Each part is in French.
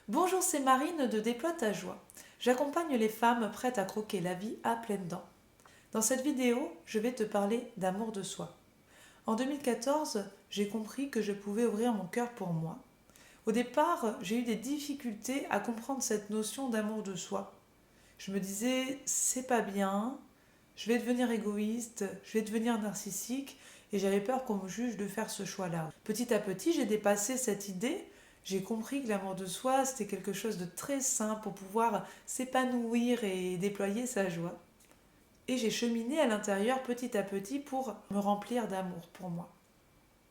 Bonjour, c'est Marine de Déploie ta joie. J'accompagne les femmes prêtes à croquer la vie à pleines dents. Dans cette vidéo, je vais te parler d'amour de soi. En 2014, j'ai compris que je pouvais ouvrir mon cœur pour moi. Au départ, j'ai eu des difficultés à comprendre cette notion d'amour de soi. Je me disais, c'est pas bien, je vais devenir égoïste, je vais devenir narcissique, et j'avais peur qu'on me juge de faire ce choix-là. Petit à petit, j'ai dépassé cette idée. J'ai compris que l'amour de soi, c'était quelque chose de très sain pour pouvoir s'épanouir et déployer sa joie. Et j'ai cheminé à l'intérieur petit à petit pour me remplir d'amour pour moi.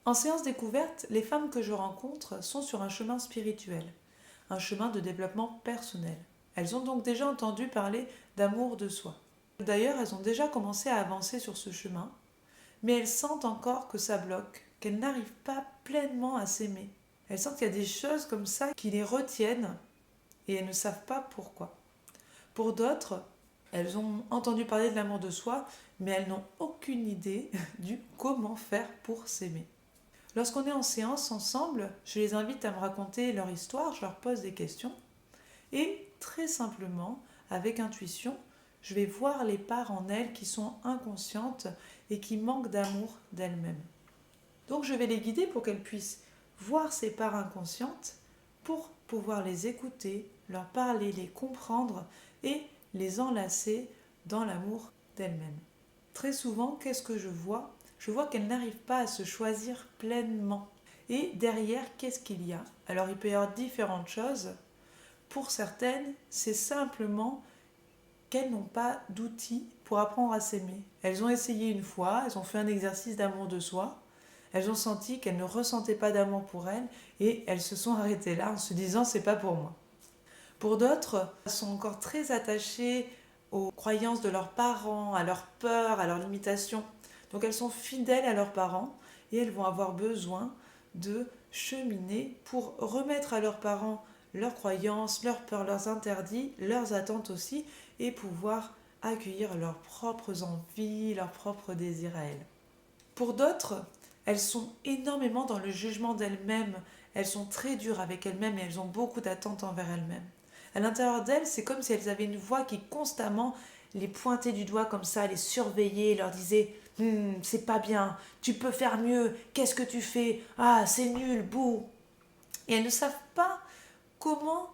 En séance découverte, les femmes que je rencontre sont sur un chemin spirituel, un chemin de développement personnel. Elles ont donc déjà entendu parler d'amour de soi. D'ailleurs, elles ont déjà commencé à avancer sur ce chemin, mais elles sentent encore que ça bloque, qu'elles n'arrivent pas pleinement à s'aimer. Elles sentent qu'il y a des choses comme ça qui les retiennent et elles ne savent pas pourquoi. Pour d'autres, elles ont entendu parler de l'amour de soi, mais elles n'ont aucune idée du comment faire pour s'aimer. Lorsqu'on est en séance ensemble, je les invite à me raconter leur histoire, je leur pose des questions et très simplement, avec intuition, je vais voir les parts en elles qui sont inconscientes et qui manquent d'amour d'elles-mêmes. Donc je vais les guider pour qu'elles puissent voir ces parts inconscientes pour pouvoir les écouter, leur parler, les comprendre et les enlacer dans l'amour d'elles-mêmes. Très souvent, qu'est-ce que je vois ? Je vois qu'elles n'arrivent pas à se choisir pleinement. Et derrière, qu'est-ce qu'il y a ? Alors il peut y avoir différentes choses. Pour certaines, c'est simplement qu'elles n'ont pas d'outils pour apprendre à s'aimer. Elles ont essayé une fois, elles ont fait un exercice d'amour de soi, elles ont senti qu'elles ne ressentaient pas d'amour pour elles et elles se sont arrêtées là en se disant c'est pas pour moi. Pour d'autres, elles sont encore très attachées aux croyances de leurs parents, à leurs peurs, à leurs limitations. Donc elles sont fidèles à leurs parents et elles vont avoir besoin de cheminer pour remettre à leurs parents leurs croyances, leurs peurs, leurs interdits, leurs attentes aussi et pouvoir accueillir leurs propres envies, leurs propres désirs à elles. Pour d'autres, elles sont énormément dans le jugement d'elles-mêmes, elles sont très dures avec elles-mêmes et elles ont beaucoup d'attentes envers elles-mêmes. À l'intérieur d'elles, c'est comme si elles avaient une voix qui constamment les pointait du doigt comme ça, les surveillait, leur disait c'est pas bien, tu peux faire mieux, qu'est-ce que tu fais, ah c'est nul, bouh. Et elles ne savent pas comment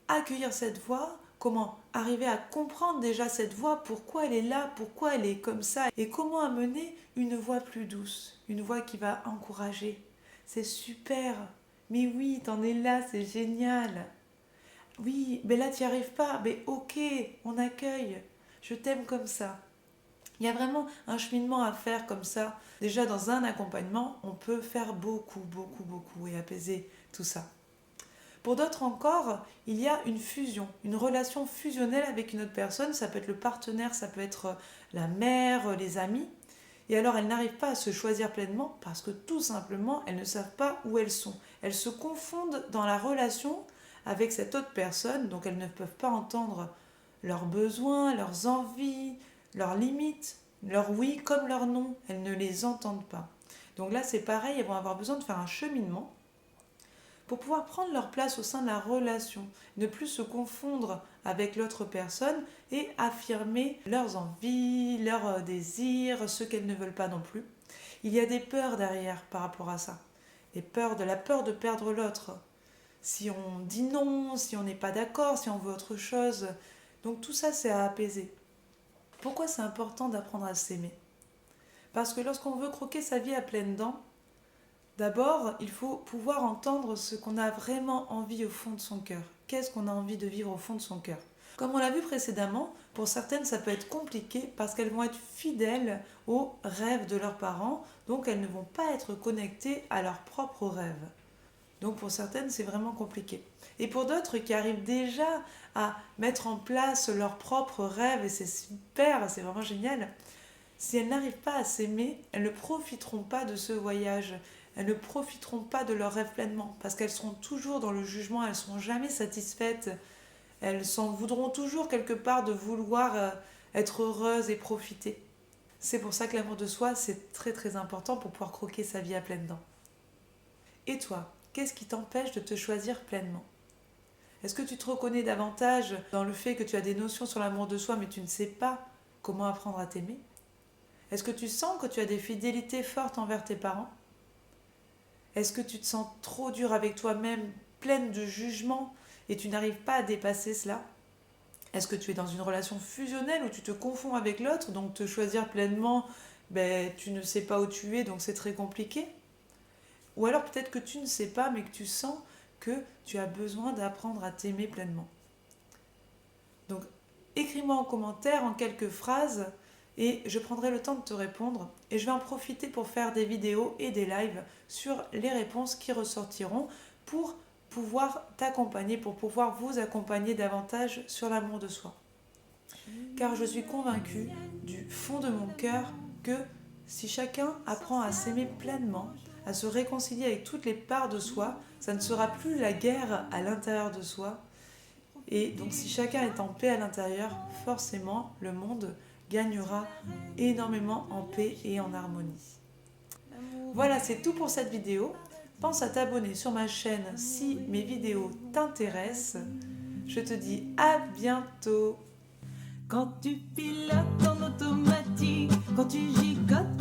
accueillir cette voix, comment arriver à comprendre déjà cette voix, pourquoi elle est là, pourquoi elle est comme ça, et comment amener une voix plus douce, une voix qui va encourager. C'est super, mais oui, t'en es là, c'est génial. Oui, mais là, tu n'y arrives pas, mais ok, on accueille, je t'aime comme ça. Il y a vraiment un cheminement à faire comme ça. Déjà, dans un accompagnement, on peut faire beaucoup et apaiser tout ça. Pour d'autres encore, il y a une fusion, une relation fusionnelle avec une autre personne. Ça peut être le partenaire, ça peut être la mère, les amis. Et alors elles n'arrivent pas à se choisir pleinement parce que tout simplement elles ne savent pas où elles sont. Elles se confondent dans la relation avec cette autre personne, donc elles ne peuvent pas entendre leurs besoins, leurs envies, leurs limites, leurs oui comme leurs non. Elles ne les entendent pas. Donc là c'est pareil, elles vont avoir besoin de faire un cheminement pour pouvoir prendre leur place au sein de la relation, ne plus se confondre avec l'autre personne et affirmer leurs envies, leurs désirs, ce qu'elles ne veulent pas non plus. Il y a des peurs derrière par rapport à ça. Des peurs, de la peur de perdre l'autre. Si on dit non, si on n'est pas d'accord, si on veut autre chose. Donc tout ça, c'est à apaiser. Pourquoi c'est important d'apprendre à s'aimer ? Parce que lorsqu'on veut croquer sa vie à pleines dents, d'abord, il faut pouvoir entendre ce qu'on a vraiment envie au fond de son cœur. Qu'est-ce qu'on a envie de vivre au fond de son cœur ? Comme on l'a vu précédemment, pour certaines, ça peut être compliqué parce qu'elles vont être fidèles aux rêves de leurs parents, donc elles ne vont pas être connectées à leurs propres rêves. Donc pour certaines, c'est vraiment compliqué. Et pour d'autres qui arrivent déjà à mettre en place leurs propres rêves, et c'est super, c'est vraiment génial, si elles n'arrivent pas à s'aimer, elles ne profiteront pas de ce voyage. Elles ne profiteront pas de leurs rêves pleinement parce qu'elles seront toujours dans le jugement, elles ne seront jamais satisfaites. Elles s'en voudront toujours quelque part de vouloir être heureuses et profiter. C'est pour ça que l'amour de soi, c'est très important pour pouvoir croquer sa vie à pleines dents. Et toi, qu'est-ce qui t'empêche de te choisir pleinement ? Est-ce que tu te reconnais davantage dans le fait que tu as des notions sur l'amour de soi mais tu ne sais pas comment apprendre à t'aimer? Est-ce que tu sens que tu as des fidélités fortes envers tes parents? Est-ce que tu te sens trop dur avec toi-même, pleine de jugement et tu n'arrives pas à dépasser cela? Est-ce que tu es dans une relation fusionnelle où tu te confonds avec l'autre, donc te choisir pleinement, tu ne sais pas où tu es, donc c'est très compliqué? Ou alors peut-être que tu ne sais pas, mais que tu sens que tu as besoin d'apprendre à t'aimer pleinement. Donc écris-moi en commentaire, en quelques phrases, et je prendrai le temps de te répondre. Et je vais en profiter pour faire des vidéos et des lives sur les réponses qui ressortiront pour pouvoir t'accompagner, pour pouvoir vous accompagner davantage sur l'amour de soi. Car je suis convaincue du fond de mon cœur que si chacun apprend à s'aimer pleinement, à se réconcilier avec toutes les parts de soi, ça ne sera plus la guerre à l'intérieur de soi. Et donc si chacun est en paix à l'intérieur, forcément le monde gagnera énormément en paix et en harmonie. Voilà, c'est tout pour cette vidéo. Pense à t'abonner sur ma chaîne si mes vidéos t'intéressent. Je te dis à bientôt. Quand tu pilotes en automatique, quand tu gigotes